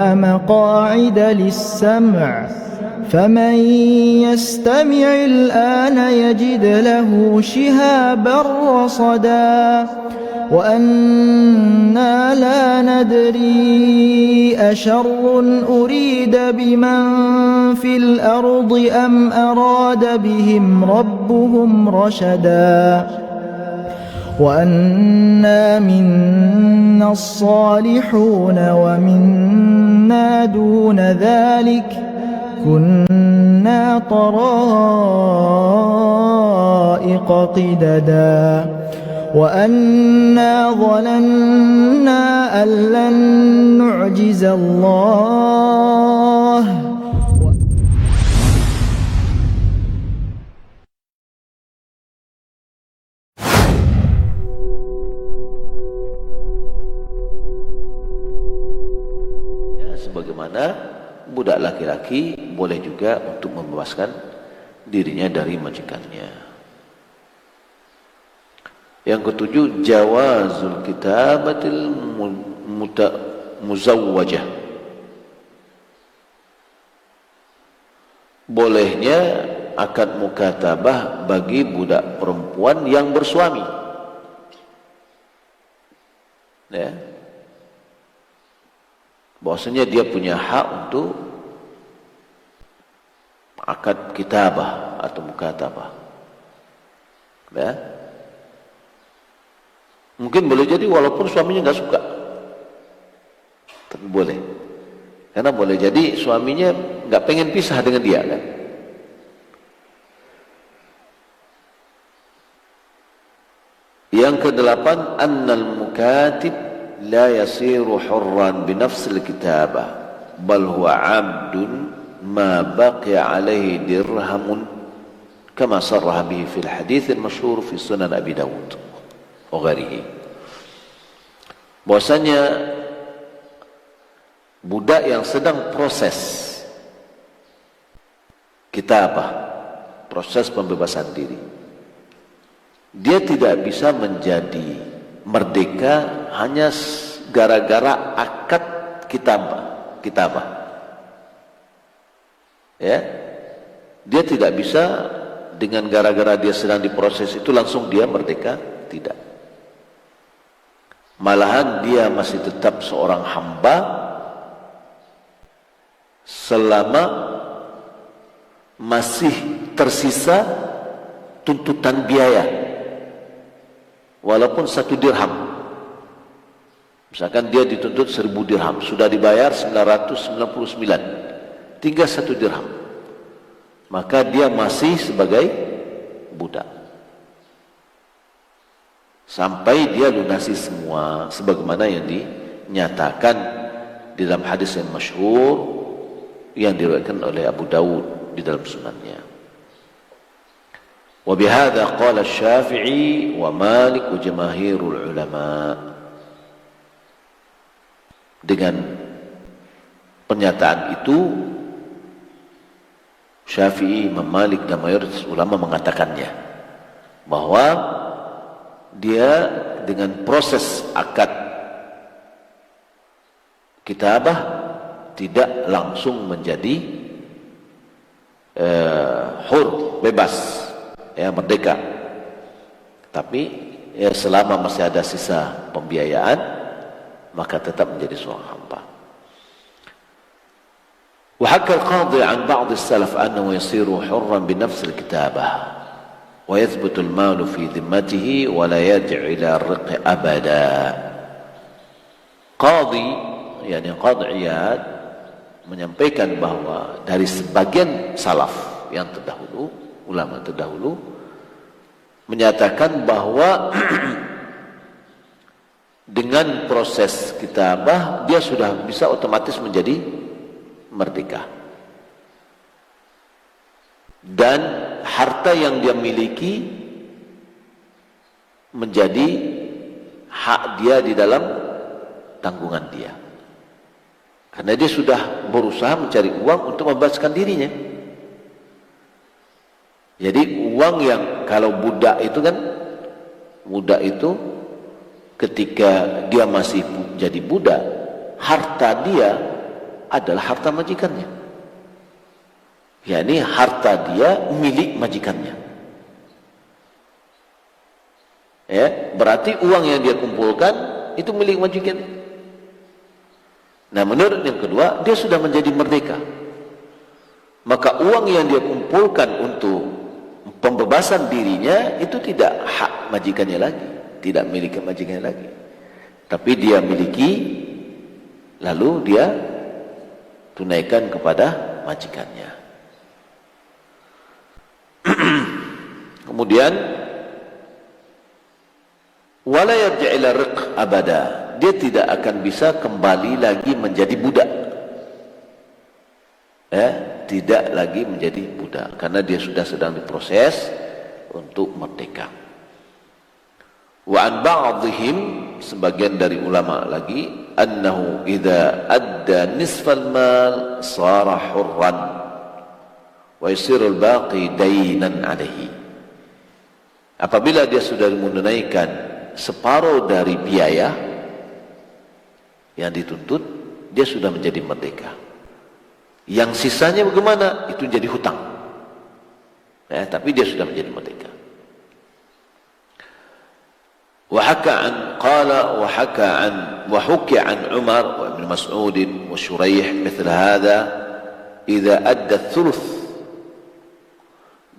مقاعد للسمع فمن يستمع الآن يجد له شهابا رصدا وأنا لا ندري أشر أريد بمن في الأرض أم أراد بهم ربهم رشدا وأنا منا الصالحون ومنا دون ذلك كنا طرائق قددا وأنا ظننا أن لن نعجز الله sebagaimana budak laki-laki boleh juga untuk membebaskan dirinya dari majikannya. Yang ketujuh, jawazul kitabatil muzawwajah. Bolehnya akad mukatabah bagi budak perempuan yang bersuami. Ya. Bahwasanya dia punya hak untuk akad kitabah atau mukatabah. Ya. Mungkin boleh jadi walaupun suaminya nggak suka, tapi boleh. Karena boleh jadi suaminya nggak pengen pisah dengan dia, kan? Yang kedelapan, annal mukatib la yasiru hurran binafsil kitabah bal huwa abdun ma baqiya alaihi dirhamun kama sarraha bihi fil hadits al-masyhur fi sunan Abi Dawud wa ghairihi. Bahwasanya budak yang sedang proses kitabah, proses pembebasan diri, dia tidak bisa menjadi merdeka hanya gara-gara akad kitabah. Ya, dia tidak bisa dengan gara-gara dia sedang diproses itu langsung dia merdeka, tidak. Malahan dia masih tetap seorang hamba selama masih tersisa tuntutan biaya, walaupun 1 dirham. Misalkan dia dituntut 1000 dirham, sudah dibayar 999, tinggal 1 dirham, maka dia masih sebagai budak sampai dia lunasi semua, sebagaimana yang dinyatakan di dalam hadis yang masyhur yang diriwayatkan oleh Abu Dawud di dalam sunannya. Wa bihadza qala Asy-Syafi'i wa Malik wa jamaahirul ulama. Dengan pernyataan itu Syafi'i, Imam Malik dan mayoritas ulama mengatakannya, bahwa dia dengan proses akad kitabah tidak langsung menjadi hur, bebas, ya, merdeka, tapi ya, selama masih ada sisa pembiayaan maka tetap menjadi seorang hamba. Wa hakka al-qadhi an ba'd as-salaf annahu yasiru hurran bi nafs al-kitabah wa yathbutu al-mal fi dhimmatihi wa la yarji' ila ar-riq abada. Qadhi, yakni Qadhi Iyad, menyampaikan bahwa dari sebagian salaf yang terdahulu, ulama terdahulu, menyatakan bahwa dengan proses kitabah dia sudah bisa otomatis menjadi merdeka, dan harta yang dia miliki menjadi hak dia di dalam tanggungan dia, karena dia sudah berusaha mencari uang untuk membebaskan dirinya. Jadi uang yang kalau budak itu kan, budak itu ketika dia masih jadi budak, harta dia adalah harta majikannya. yakni harta dia milik majikannya. Ya, berarti uang yang dia kumpulkan itu milik majikan. Nah, menurut yang kedua, dia sudah menjadi merdeka. Maka uang yang dia kumpulkan untuk pembebasan dirinya itu tidak hak majikannya lagi, tidak milik majikannya lagi. Tapi dia miliki, lalu dia tunaikan kepada majikannya. Kemudian wala yarji' ila riq abada, dia tidak akan bisa kembali lagi menjadi budak. Tidak lagi menjadi budak karena dia sudah sedang diproses untuk merdeka. Wa an ba'dihim, sebagian dari ulama lagi, annahu idza adda nisfal mal sara hurran wa yasirul baqi dainan alaihi. Apabila dia sudah menunaikan separuh dari biaya yang dituntut, dia sudah menjadi merdeka. Yang sisanya bagaimana? Itu jadi hutang. Tapi dia sudah menjadi merdeka. Wa hukiya an Umar wa Ibn Mas'ud wa Shuraih مثل هذا إذا أدى الثلث.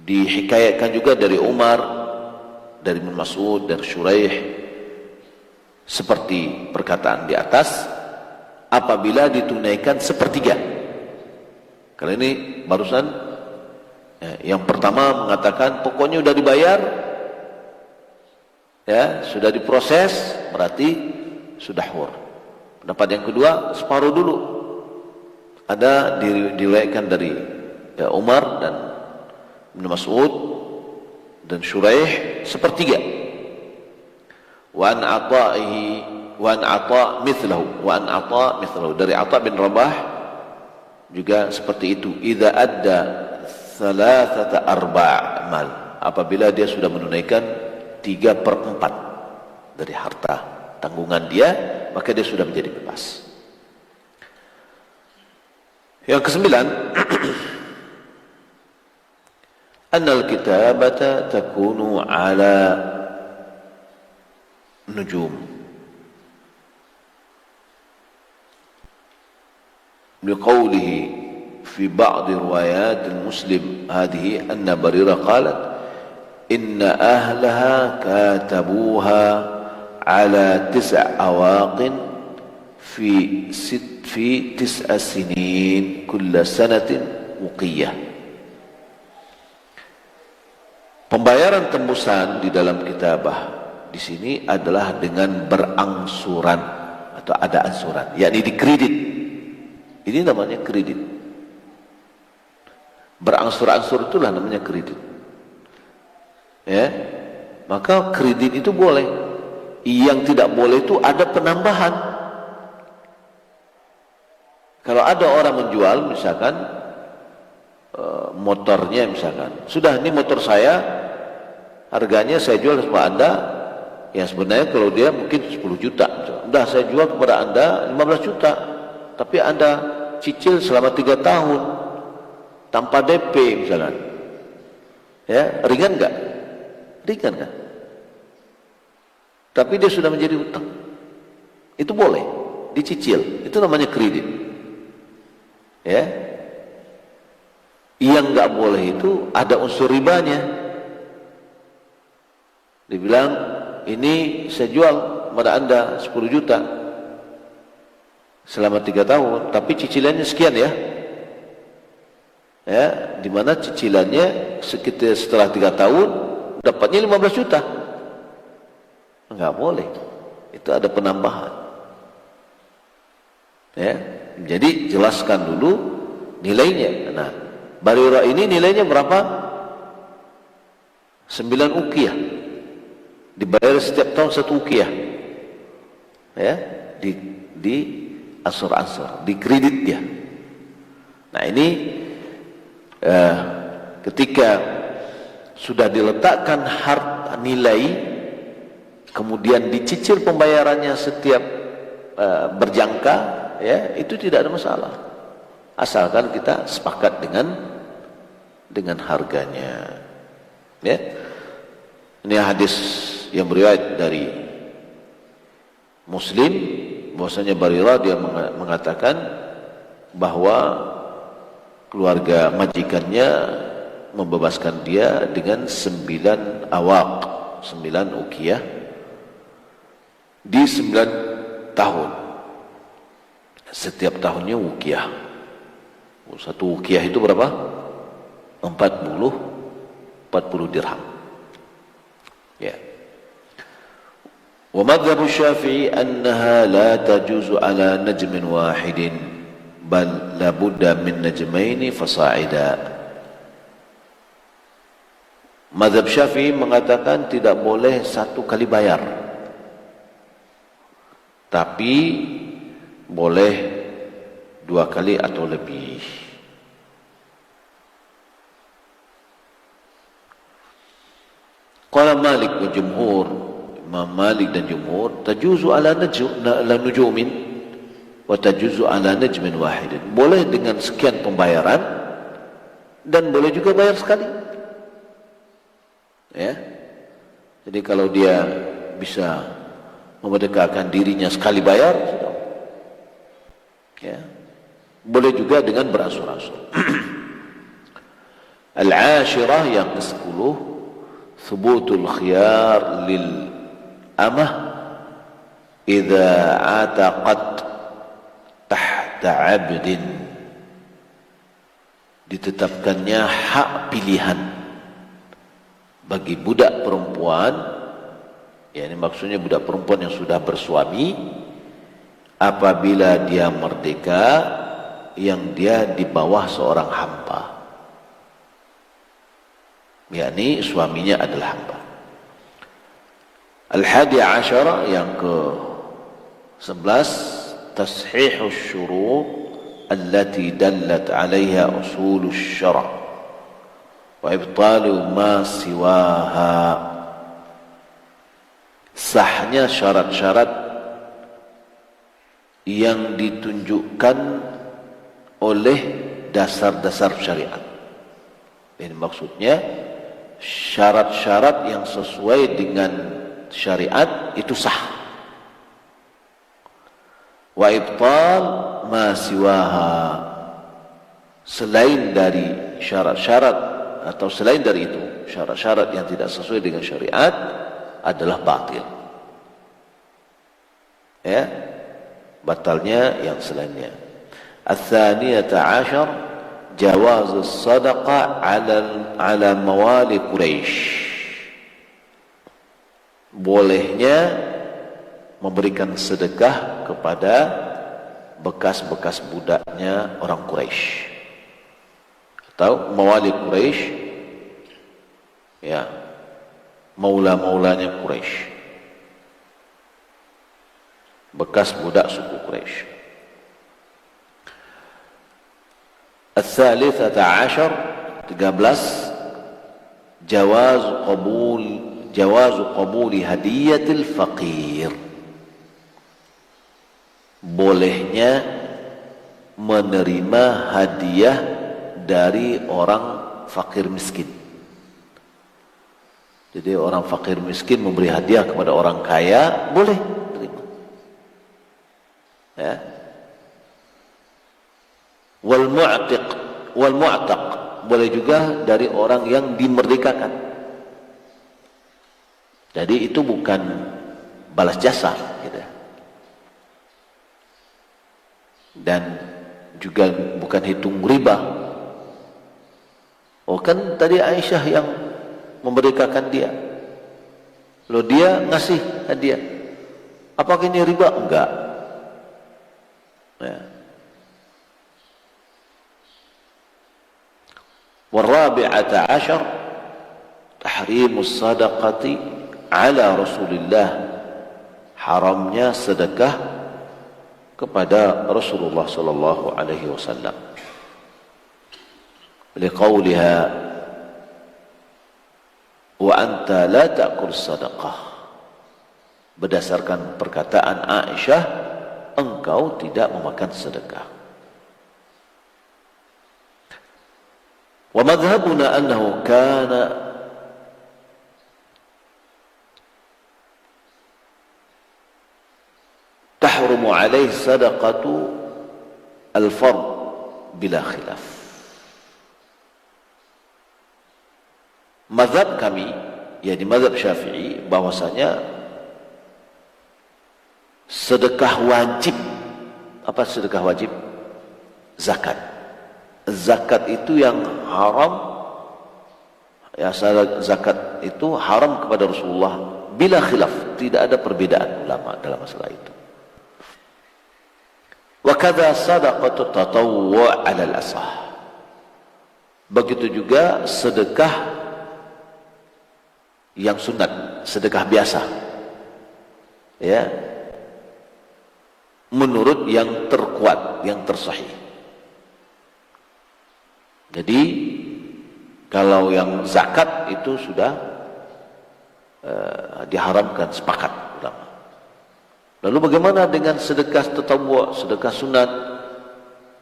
Dihikayatkan juga dari Umar, dari Ibn Mas'ud dan Shuraih seperti perkataan di atas, apabila ditunaikan sepertiga. Karena ini barusan yang pertama mengatakan pokoknya sudah dibayar, sudah diproses, berarti sudah hur. Pendapat yang kedua, separuh dulu. Ada diriwayatkan dari Umar dan Ibn Mas'ud dan Shuraih sepertiga. Wa an ata mithlahu, dari Ata bin Rabah juga seperti itu. Idza adda thalathata arba' mal, apabila dia sudah menunaikan 3/4 dari harta tanggungan dia, maka dia sudah menjadi bebas. Yang kesembilan, annal kitabata takunu ala nujum. لقوله في بعض روايات المسلم هذه أن بريرة قالت إن أهلها كاتبوها على 9 أواق في 9 سنين كل سنة وقية. Pembayaran tembusan di dalam kitabah di sini adalah dengan berangsuran atau ada ansuran, yakni dikredit. Ini namanya kredit. Berangsur-angsur itulah namanya kredit. Maka kredit itu boleh. Yang tidak boleh itu ada penambahan. Kalau ada orang menjual misalkan motornya, misalkan, sudah ini motor saya, harganya saya jual sama Anda, yang sebenarnya kalau dia mungkin 10 juta. Sudah saya jual kepada Anda 15 juta. Tapi Anda cicil selama 3 tahun tanpa DP misalkan, ringan enggak? Ringan kan? Tapi dia sudah menjadi hutang. Itu boleh dicicil, itu namanya kredit. Yang enggak boleh itu ada unsur ribanya. Dibilang ini saya jual kepada Anda 10 juta selama 3 tahun, tapi cicilannya sekian di mana cicilannya sekitar setelah 3 tahun dapatnya 15 juta. Enggak boleh. Itu ada penambahan. Jadi jelaskan dulu nilainya. Nah, Barirah ini nilainya berapa? 9 uqiyah. Dibayar setiap tahun 1 uqiyah. Di ansur-ansur, di kredit dia. Nah, ini ketika sudah diletakkan harta nilai, kemudian dicicil pembayarannya setiap berjangka, itu tidak ada masalah. asalkan kita sepakat dengan harganya. Ya. Ini hadis yang beriwayat dari Muslim, bahwasanya Barirah dia mengatakan bahwa keluarga majikannya membebaskan dia dengan 9 awaq, 9 uqiyah di 9 tahun. Setiap tahunnya uqiyah. Satu uqiyah itu berapa? 40 dirham. Ya. Wa madhhabu Syafi'i annaha la tajuzu ala najmin wahidin bal la budda min najmaini fasa'ida. Mazhab Syafi'i mengatakan tidak boleh 1 kali bayar, tapi boleh 2 kali atau lebih. Qala Malik wa jumhur, Imam Malik dan jumhur, tajuzu ala nujumin wa tajuzu ala najmin wahidin. Boleh dengan sekian pembayaran dan boleh juga bayar sekali. Ya. Jadi kalau dia bisa memerdekakan dirinya sekali bayar, sudah. Ya. Boleh juga dengan beransur-ansur. Al-ashirah yang ke-10, thubutul khiyar lil amah idza ataqat tahta 'abdin. Ditetapkannya hak pilihan bagi budak perempuan, ya ini maksudnya budak perempuan yang sudah bersuami, apabila dia merdeka yang dia di bawah seorang hamba, yakni suaminya adalah hamba. Al-hadi asyara yang ke-11, tashihus syurut allati dallat 'alaiha usulus syara' wa ibtalu ma siwaha. Sahnya syarat-syarat yang ditunjukkan oleh dasar-dasar syariat. Ini maksudnya syarat-syarat yang sesuai dengan syariat itu sah. Wa ibtal ma siwaha, selain dari syarat-syarat atau selain dari itu syarat-syarat yang tidak sesuai dengan syariat adalah batil. Ya, batalnya yang selainnya. Ats-tsaniyata 'ashar jawaz as-sadaqah 'ala mawali Quraisy. Bolehnya memberikan sedekah kepada bekas-bekas budaknya orang Quraisy atau mawali Quraisy, ya, maula-maulanya Quraisy, bekas budak suku Quraisy. Ats-tsalitsata 'ashar, 13, jawaz qabul hadiyatil faqir. Bolehnya menerima hadiah dari orang fakir miskin. Jadi orang fakir miskin memberi hadiah kepada orang kaya, boleh terima. Ya. Wal mu'taq, boleh juga dari orang yang dimerdekakan. Jadi itu bukan balas jasa, gitu. Dan juga bukan hitung riba. Oh, kan tadi Aisyah yang memerdekakan dia, loh dia ngasih hadiah, apakah ini riba? Enggak. Ya. Warabi'ata 'ashar tahrimus sadaqati ala Rasulillah, haramnya sedekah kepada Rasulullah sallallahu alaihi wasallam. Liqauliha wa anta la ta'kul sadaqah, berdasarkan perkataan Aisyah, engkau tidak memakan sedekah. Wa madhhabuna annahu kana tahrumu alaihi sadaqatu al-fard bila khilaf. Mazhab kami, yakni mazhab Syafi'i, bahwasanya sedekah wajib. Apa sedekah wajib? Zakat. Zakat itu yang haram, ya, zakat itu haram kepada Rasulullah bila khilaf, tidak ada perbedaan ulama dalam masalah itu. Wa kadza sadaqatu tatawwu' 'ala al-asah. Begitu juga sedekah yang sunat, sedekah biasa, ya, menurut yang terkuat, yang tersahih. Jadi kalau yang zakat itu sudah diharamkan, sepakat ulama. Lalu bagaimana dengan sedekah tatawwu', sedekah sunat?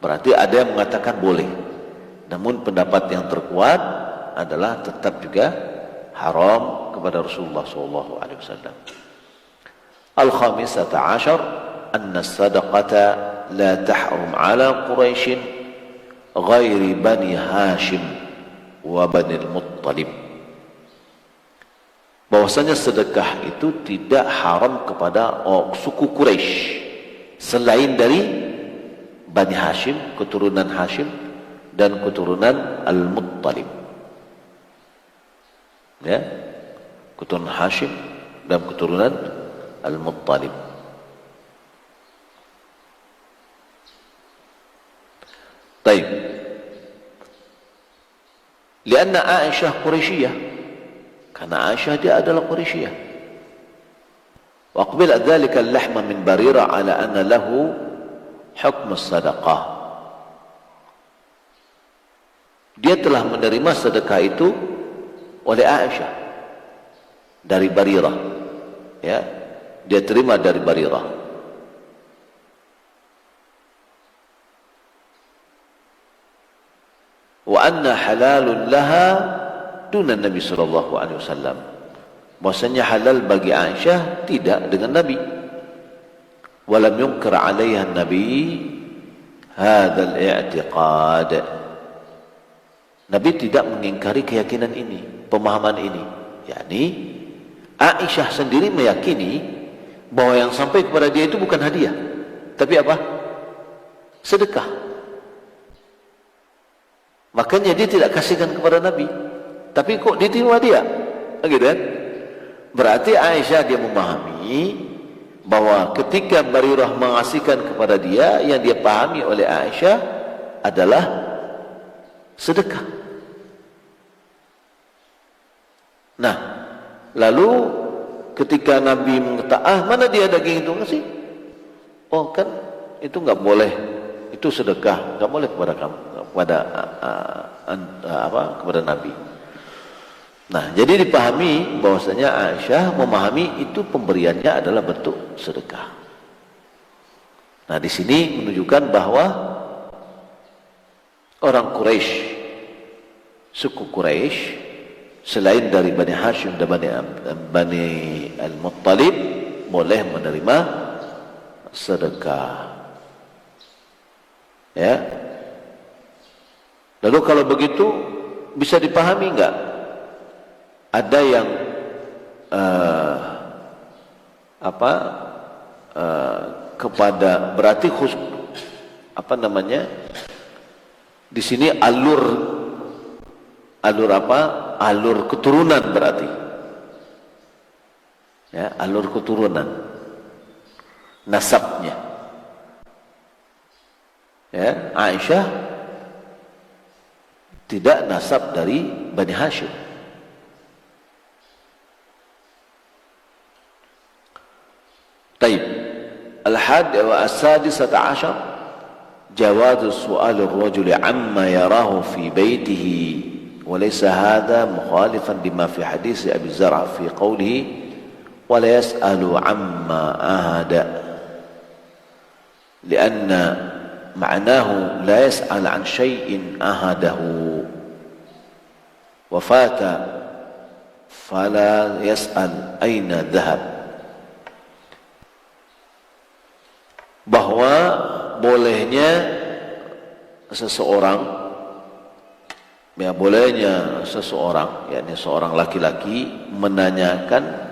Berarti ada yang mengatakan boleh, namun pendapat yang terkuat adalah tetap juga haram kepada Rasulullah SAW. Al-khamisata ashar anna sadaqata la tahrum ala Quraisy ghairi Bani Hashim wa Bani al-Muttalib. Bahwasanya sedekah itu tidak haram kepada suku Quraisy selain dari Bani Hashim, keturunan Hashim, dan keturunan Al-Muttalib. Ya, keturunan Hashim dan keturunan Al-Muttalib. Baik. Karena Aisyah Quraisyiyah, karena Aisyah dia adalah Quraisyiyah. Wa aqbil dzalika al-lahma min Barira ala anna lahu hukm as-sadaqah. Dia telah menerima sedekah itu oleh Aisyah dari Barirah, ya, dia terima dari Barirah. Wa anna halalun laha duna Nabi sallallahu alaihi wasallam. Bahwasanya halal bagi Aisyah tidak dengan Nabi. Walam yunkir 'alaiha Nabi hadzal i'tiqad. Nabi tidak mengingkari keyakinan ini, pemahaman ini. Yakni Aisyah sendiri meyakini bahwa yang sampai kepada dia itu bukan hadiah, tapi apa? Sedekah. Makanya dia tidak kasihkan kepada Nabi, tapi kok diterima dia, gitu kan? Berarti Aisyah dia memahami bahwa ketika Barirah mengasihkan kepada dia, yang dia pahami oleh Aisyah adalah sedekah. Nah, lalu ketika Nabi mengatakan, mana dia daging itu ngasih? Oh kan, itu nggak boleh, itu sedekah, nggak boleh kepada kamu, kepada Nabi. Nah, jadi dipahami bahwasanya Aisyah memahami itu pemberiannya adalah bentuk sedekah. Nah, di sini menunjukkan bahwa orang Quraisy, suku Quraisy selain dari Bani Hashim dan Bani Al-Muttalib boleh menerima sedekah. Ya. Lalu kalau begitu bisa dipahami enggak? Ada yang kepada berarti di sini alur keturunan berarti, ya, alur keturunan, nasabnya, ya. Aisyah tidak nasab dari Bani Hashim. Taib. Al-hadi wa as-sadisata ashar jawazu su'al ar-rajuli amma yarahu fi baytihi wa laysa hadha mukhalifan lima fi hadis Abi Zar'a fi qawlihi wa la yas'alu amma ahada lianna ma'nahu la yas'al an shay'in ahadahu. wafata fala yas'al aina dhahab. Bahwa bolehnya seseorang, yakni seorang laki-laki menanyakan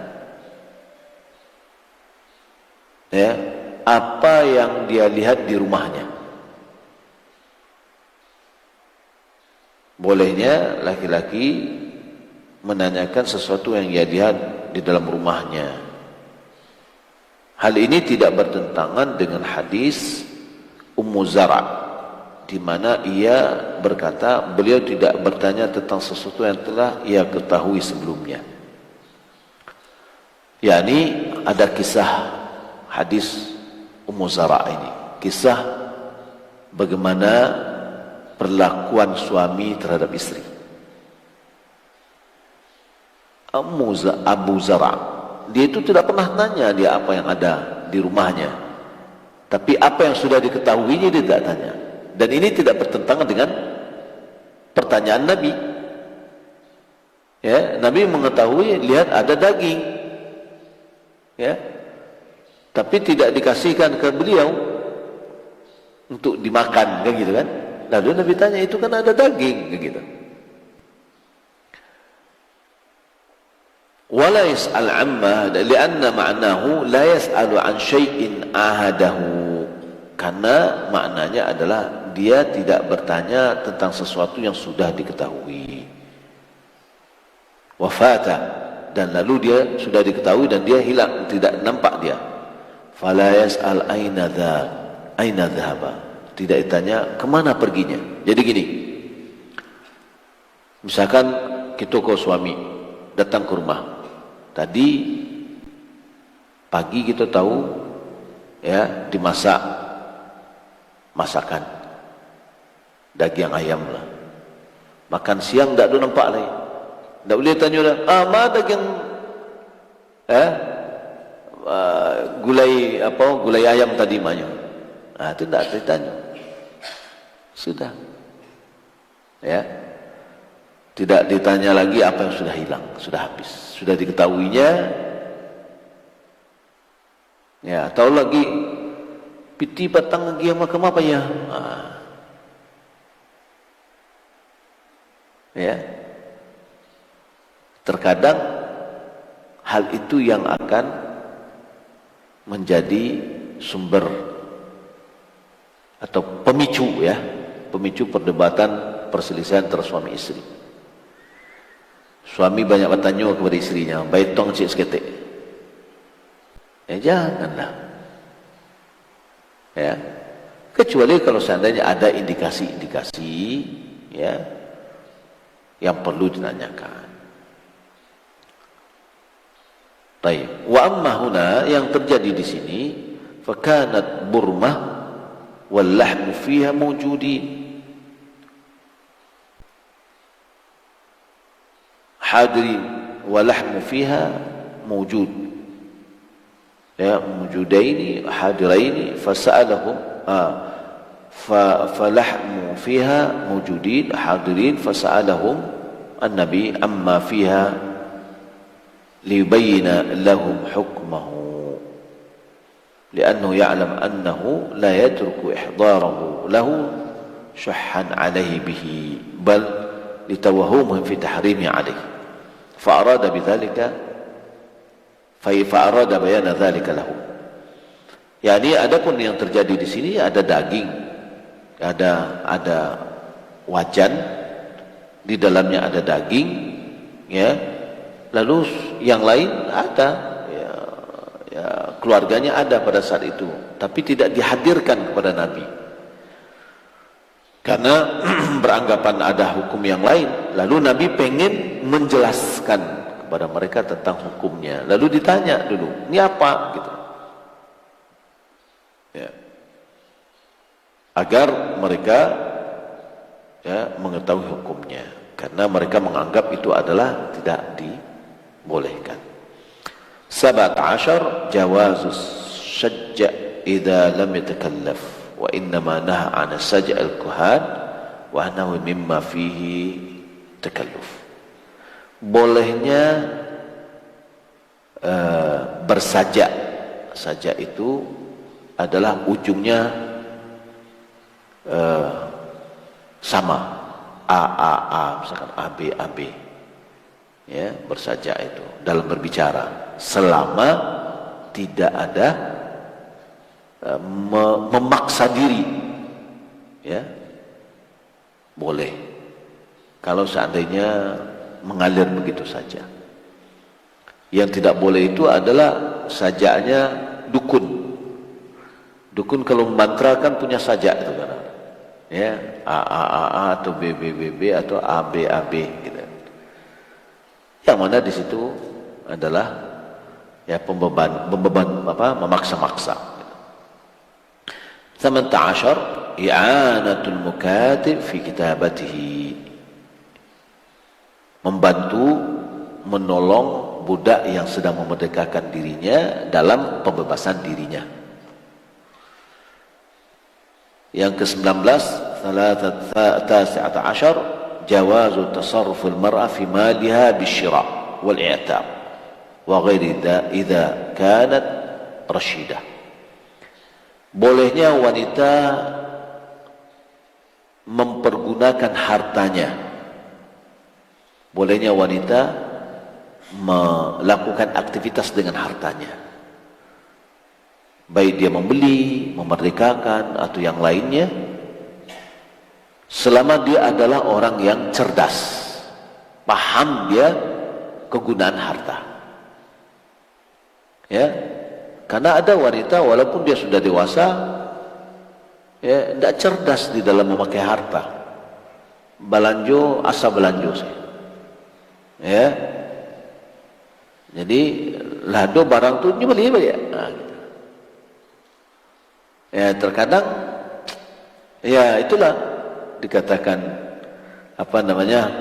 apa yang dia lihat di rumahnya. Bolehnya laki-laki menanyakan sesuatu yang dia lihat di dalam rumahnya. Hal ini tidak bertentangan dengan hadis Ummu Zara', di mana ia berkata beliau tidak bertanya tentang sesuatu yang telah ia ketahui sebelumnya. Yakni ada kisah hadis Ummu Zara' ini, kisah bagaimana perlakuan suami terhadap istri. Abu Zara', dia itu tidak pernah tanya dia apa yang ada di rumahnya, tapi apa yang sudah diketahuinya dia tidak tanya. Dan ini tidak bertentangan dengan pertanyaan Nabi. Ya, Nabi mengetahui, lihat ada daging, ya, tapi tidak dikasihkan ke beliau untuk dimakan, kan gitu kan? Lalu Nabi tanya, itu kan ada daging, kan gitu. Wala yas'al amma li'anna ma'nahu la yas'alu an syai'in ahadahu, karena maknanya adalah dia tidak bertanya tentang sesuatu yang sudah diketahui. Wafata, dan lalu dia sudah diketahui dan dia hilang, tidak nampak dia. Fala yas'al aina dhahaba, tidak ditanya kemana perginya. Jadi gini, misalkan kita ke suami datang ke rumah. Tadi pagi kita tahu ya dimasak masakan daging ayam lah. Makan siang tak ada nampak lagi. Tak boleh tanya dah, mana daging gulai ayam tadi mana? Itu tak ditanya. Sudah. Ya. Tidak ditanya lagi apa yang sudah hilang, sudah habis, sudah diketahuinya. Ya, tahu lagi piti batang lagi sama apa ya? Ya. Terkadang hal itu yang akan menjadi sumber atau pemicu perdebatan perselisihan antara suami istri. Suami banyak bertanya kepada istrinya, baik tong cik seketik. Janganlah. Ya. Kecuali kalau seandainya ada indikasi-indikasi ya yang perlu ditanyakan. Baik. Wa amma huna, yang terjadi di sini, fakanat burmah wal lahmu fiha mawjudin. Hadirin walahmu fiha mawjud, ya, mawjudaini hadiraini fasa'alahum falahmu fiha mawjudin hadirin fasa'alahum an-nabi amma fiha liyubayyina lahum hukmahu li'annahu ya'lam annahu la yatruku ihdarahu lahu syahhan alaihi bihi bal litawahumhum fi tahrimi alaihi fa'arada bayana dzalika lahu. Yani adapun yang terjadi di sini ada daging, ada wajan, di dalamnya ada daging, ya. Lalu yang lain ada, ya keluarganya ada pada saat itu, tapi tidak dihadirkan kepada Nabi. Karena beranggapan ada hukum yang lain, lalu Nabi pengen menjelaskan kepada mereka tentang hukumnya. Lalu ditanya dulu, ini apa? Gitu. Ya. Agar mereka ya mengetahui hukumnya. Karena mereka menganggap itu adalah tidak dibolehkan. 17 jawazus syajja' idza lam yatakallaf. Wa innama naha 'an saj'al kuhan wa annahu mimma fihi takalluf. bolehnya bersajak. Sajak itu adalah ujungnya sama, a, misalkan ab, ya, bersajak itu dalam berbicara, selama tidak ada memaksa diri, ya, boleh. Kalau seandainya mengalir begitu saja. Yang tidak boleh itu adalah sajaknya dukun. Dukun kalau memantrakan punya sajak itu kan, ya, a atau b atau ab gitu. Yang mana di situ adalah ya pembeban memaksa-maksa. Tsaman ta'ashar i'anatul mukatib fi kitabatihi, membantu menolong budak yang sedang memerdekakan dirinya dalam pembebasan dirinya. Yang ke-19, 13 jawazu tasarruf al-mar'a fi maliha bisyira' wal i'tab wa ghairi idza kanat rasyidah. Bolehnya wanita mempergunakan hartanya. Bolehnya wanita melakukan aktivitas dengan hartanya, baik dia membeli, memerdekakan atau yang lainnya, selama dia adalah orang yang cerdas, paham dia kegunaan harta, ya. Karena ada wanita walaupun dia sudah dewasa, ya, tidak cerdas di dalam memakai harta. Belanjo asa belanjo sih, ya. Jadi lado barang tu beli ya. Nah, gitu. Ya terkadang ya itulah dikatakan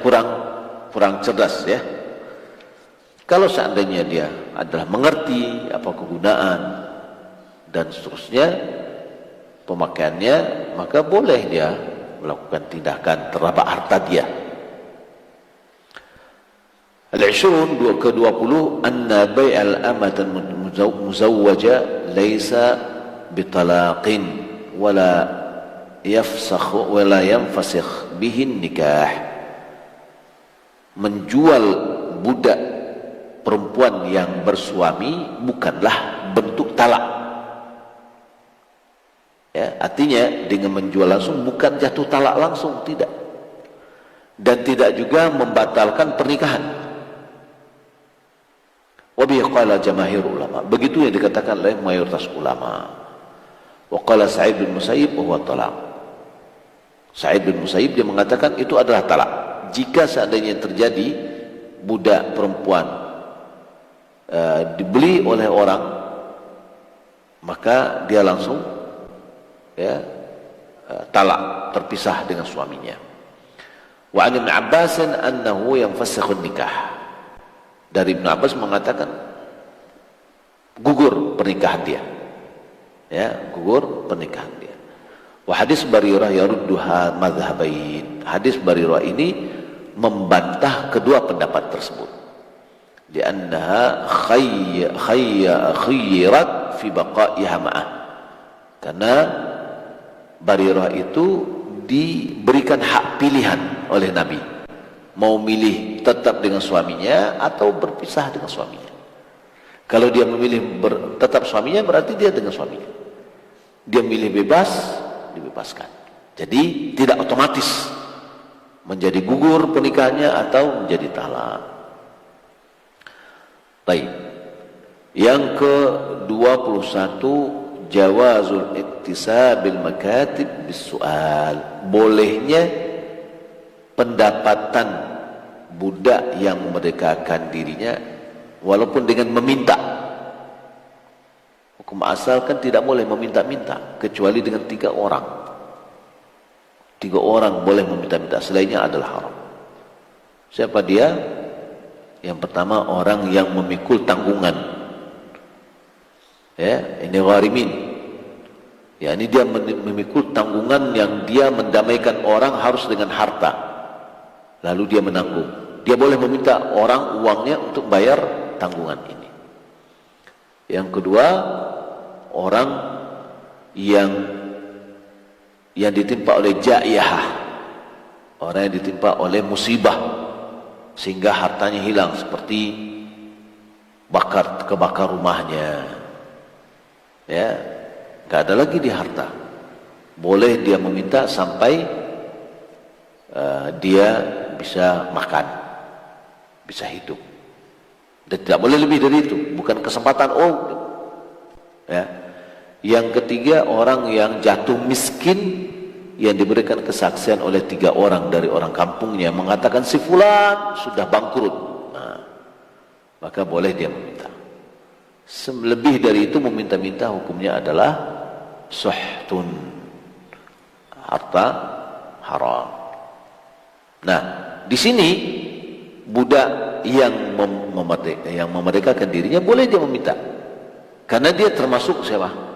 kurang cerdas, ya. Kalau seandainya dia adalah mengerti apa kegunaan dan seterusnya pemakaiannya, maka boleh dia melakukan tindakan terhadap harta dia. Al-20 ke-20 anna bai'al amatan muzawwaja laysa bitalaqin wala yafsakh wala yanfasikh bihi nikah. Menjual budak perempuan yang bersuami bukanlah bentuk talak, ya, artinya dengan menjual langsung bukan jatuh talak langsung, tidak, dan tidak juga membatalkan pernikahan. Wabihi qala jamaahir ulama, begitu yang dikatakan oleh mayoritas ulama. Wa qala Sa'id bin Musayyib huwa talaq. Sa'id bin Musayyib dia mengatakan itu adalah talak. Jika seandainya terjadi budak perempuan dibeli oleh orang, maka dia langsung, ya, talak, terpisah dengan suaminya. Wa an Ibn Abbas annahu yanfasikhu nikah. Dari Ibn Abbas mengatakan gugur pernikahan dia, ya, gugur pernikahan dia. Wa hadis Barirah yarudduha madhhabain. Hadis Barirah ini membantah kedua pendapat tersebut. Li'annaha khayyirat fi baqa'iha ma'ah. Karena Barirah itu diberikan hak pilihan oleh Nabi, mau milih tetap dengan suaminya atau berpisah dengan suaminya. Kalau dia memilih tetap suaminya, berarti dia dengan suaminya. Dia milih bebas, dibebaskan. Jadi tidak otomatis menjadi gugur pernikahannya atau menjadi talak. Baik. Yang ke-21 jawazul iktisabil makatib bisu'al. Bolehnya pendapatan budak yang memerdekakan dirinya walaupun dengan meminta. Hukum asal kan tidak boleh meminta-minta kecuali dengan 3 orang. 3 orang boleh meminta-minta, selainnya adalah haram. Siapa dia? Yang pertama, orang yang memikul tanggungan, ya, ini gharimin, ya, ini dia memikul tanggungan yang dia mendamaikan orang harus dengan harta, lalu dia menanggung. Dia boleh meminta orang uangnya untuk bayar tanggungan ini. Yang kedua, orang yang ditimpa oleh jaiyah, orang yang ditimpa oleh musibah sehingga hartanya hilang, seperti kebakar rumahnya, ya, nggak ada lagi di harta. Boleh dia meminta sampai dia bisa makan, bisa hidup, dan tidak boleh lebih dari itu, bukan kesempatan. Ya. Yang ketiga, orang yang jatuh miskin yang diberikan kesaksian oleh 3 orang dari orang kampungnya mengatakan si fulan sudah bangkrut. Nah, maka boleh dia meminta. Lebih dari itu meminta-minta hukumnya adalah suhtun, harta haram. Nah, di sini budak yang memerdekakan dirinya boleh dia meminta, karena dia termasuk siapa?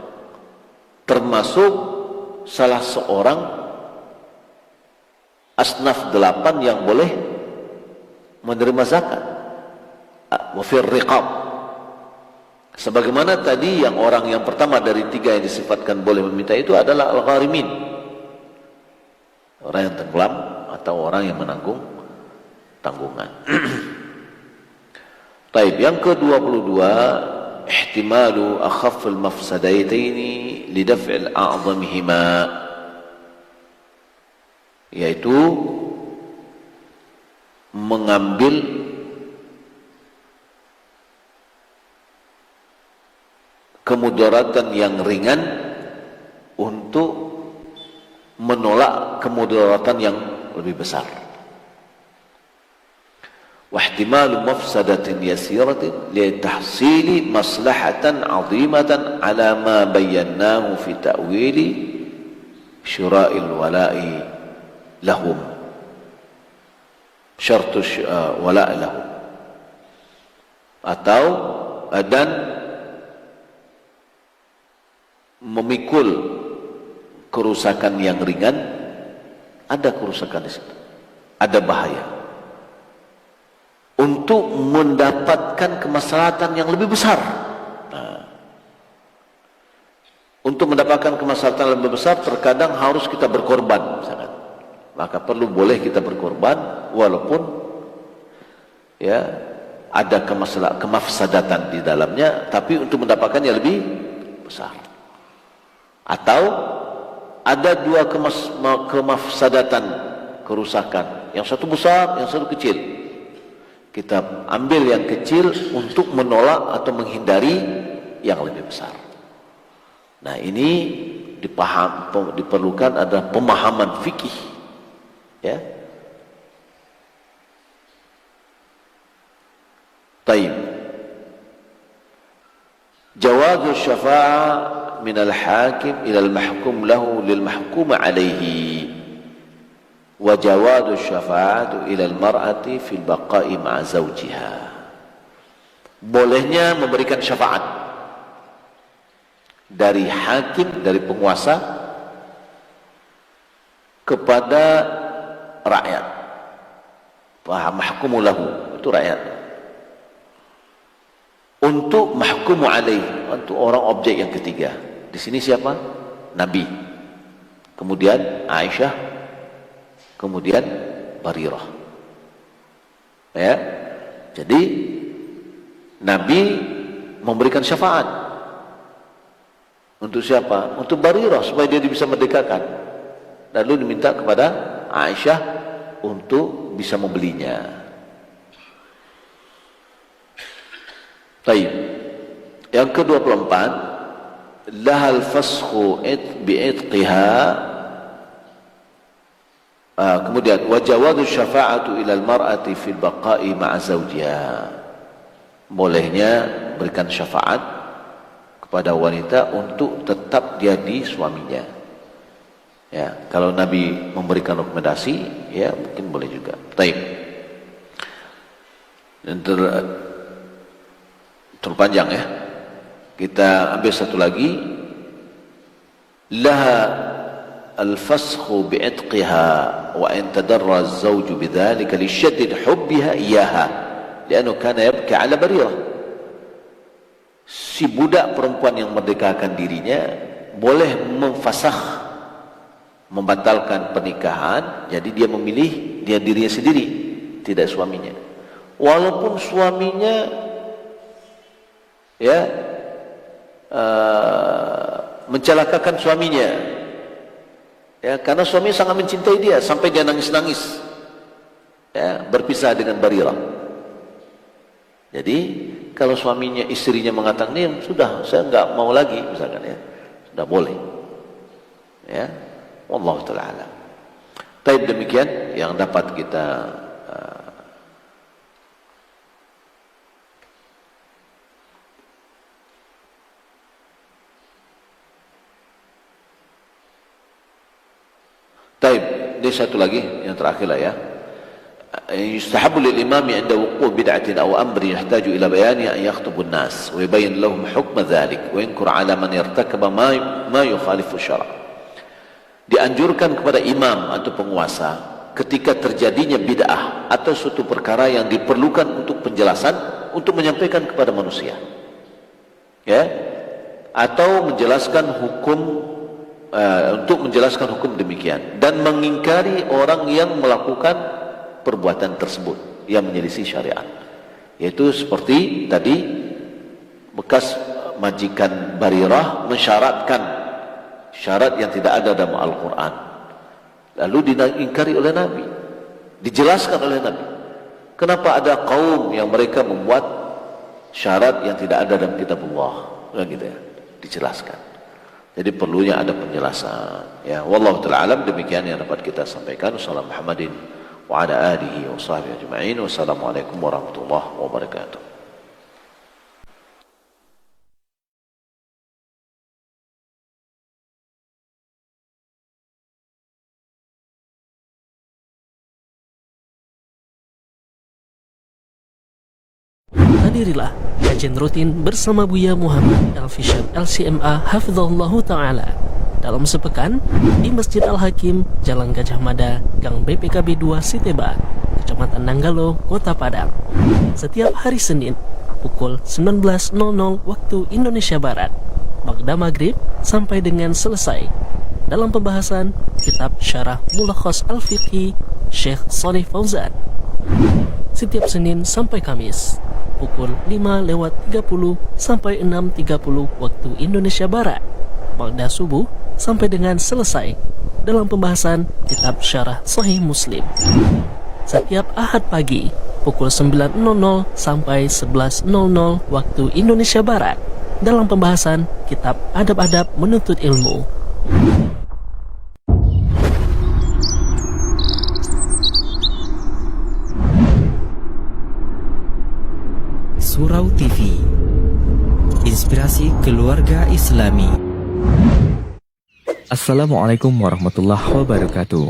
Termasuk salah seorang asnaf 8 yang boleh menerima zakat. Wa fir riqab. Sebagaimana tadi yang orang yang pertama dari 3 yang disifatkan boleh meminta itu adalah al-gharimin, orang yang tenggelam atau orang yang menanggung tanggungan. Taib, yang ke-22, ihtimalu akhaffal mafsadataini lidaf'il a'zamihima, yaitu mengambil kemudaratan yang ringan untuk menolak kemudaratan yang lebih besar. واحتمال مفسدة يسيرة لتحصيل مصلحة عظيمة على ما بيناه في تأويل شراء الولاء لهم، شرط ولاء لهم. Atau dan memikul kerusakan yang ringan. Ada kerusakan di situ, ada bahaya, untuk mendapatkan kemaslahatan yang lebih besar. Nah, untuk mendapatkan kemaslahatan yang lebih besar terkadang harus kita berkorban, misalkan. Maka boleh kita berkorban walaupun ya ada kemafsadatan di dalamnya, tapi untuk mendapatkannya lebih besar. Atau ada 2 kemafsadatan, kerusakan, yang satu besar, yang satu kecil. Kita ambil yang kecil untuk menolak atau menghindari yang lebih besar. Nah, ini diperlukan ada pemahaman fikih, ya. Taib. Jawazu syafa'ah min al-hakim ila al-mahkum lahu lil-mahkum alaihi. Wa jawadu syafa'atu ila al-mar'ati fil baqa'i ma'a zawjiha. Bolehnya memberikan syafaat dari hakim, dari penguasa kepada rakyat. Mahkumu lahu, itu rakyat. Untuk mahkumu alaih, untuk orang objek yang ketiga. Di sini siapa? Nabi. Kemudian Aisyah, kemudian Barirah. Ya. Jadi Nabi memberikan syafaat untuk siapa? Untuk Barirah, supaya dia bisa merdekakan. Lalu diminta kepada Aisyah untuk bisa membelinya. Baik. Yang ke-24, lahal fasxu bi'itqiha. Kemudian wajawadu syafa'atu ilal mar'ati fil baqa'i ma'a zawjiha. Bolehnya berikan syafaat kepada wanita untuk tetap jadi suaminya. Ya, kalau Nabi memberikan rekomendasi, ya mungkin boleh juga. Baik. Dan terpanjang ya. Kita ambil satu lagi. Laha al-fasakhu bi'itqiha wa in tadarra az-zawju bidzalika li shaddid hubbiha iyyaha li'annahu kana yabki 'ala barirah. Si budak perempuan yang merdekakan dirinya boleh memfasakh, membatalkan pernikahan, jadi dia memilih dia dirinya sendiri, tidak suaminya. Walaupun suaminya mencelakakan suaminya, karena suami sangat mencintai dia sampai dia nangis-nangis, berpisah dengan Barirah. Jadi kalau suaminya, istrinya mengatakan, "Nih sudah, saya enggak mau lagi," misalkan, sudah boleh. Wallahu ta'ala alam. Baik, demikian yang dapat kita Taib, ini satu lagi yang terakhir lah ya. Yustahabu lil imami 'inda wuqu' bid'atin aw amrin yahtaju ila bayani an yakhtubu an-nas wa yubayyin lahum hukma dhalik wa yankuru 'ala man yartakaba ma yukhalifu syara'. Dianjurkan kepada imam atau penguasa ketika terjadinya bid'ah atau suatu perkara yang diperlukan untuk penjelasan untuk menyampaikan kepada manusia. Atau menjelaskan hukum untuk menjelaskan hukum demikian dan mengingkari orang yang melakukan perbuatan tersebut yang menyelisih syariat, yaitu seperti tadi bekas majikan Barirah mensyaratkan syarat yang tidak ada dalam Al-Quran, lalu diingkari oleh Nabi, dijelaskan oleh Nabi. Kenapa ada kaum yang mereka membuat syarat yang tidak ada dalam kitabullah, gitu ya, dijelaskan. Jadi perlunya ada penjelasan. Wallahu ta'ala alam. Demikian yang dapat kita sampaikan. Wassalamu Muhammadin wa ala alihi wa sahbihi ajma'in. Wassalamualaikum warahmatullahi wabarakatuh. Hadirilah kajian rutin bersama Buya Muhammad Al-Fishad LCMA Hafizahullahu Ta'ala dalam sepekan di Masjid Al-Hakim, Jalan Gajah Mada, Gang BPKB 2 Siteba, Kecamatan Nanggalo, Kota Padang. Setiap hari Senin pukul 19.00 waktu Indonesia Barat, Ba'da Maghrib sampai dengan selesai, dalam pembahasan kitab Syarah Mulakhas Al-Fiqhi Syekh Shalih Fauzan. Setiap Senin sampai Kamis pukul 5:30 sampai 6:30 waktu Indonesia Barat, Ba'da subuh sampai dengan selesai, dalam pembahasan kitab Syarah Sahih Muslim. Setiap Ahad pagi pukul 9.00 sampai 11.00 waktu Indonesia Barat, dalam pembahasan kitab Adab-adab Menuntut Ilmu. Surau TV, inspirasi keluarga Islami. Assalamualaikum warahmatullahi wabarakatuh.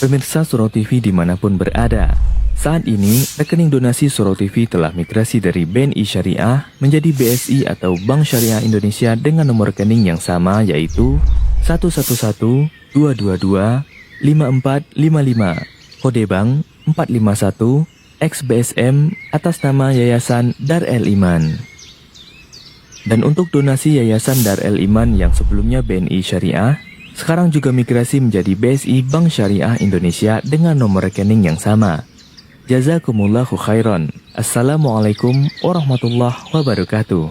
Pemirsa Surau TV dimanapun berada, saat ini rekening donasi Surau TV telah migrasi dari BNI Syariah menjadi BSI atau Bank Syariah Indonesia dengan nomor rekening yang sama, yaitu 111-222-5455, kode bank 451 XBSM atas nama Yayasan Dar El Iman. Dan untuk donasi Yayasan Dar El Iman yang sebelumnya BNI Syariah, sekarang juga migrasi menjadi BSI Bank Syariah Indonesia dengan nomor rekening yang sama. Jazakumullahu khairan. Assalamualaikum warahmatullahi wabarakatuh.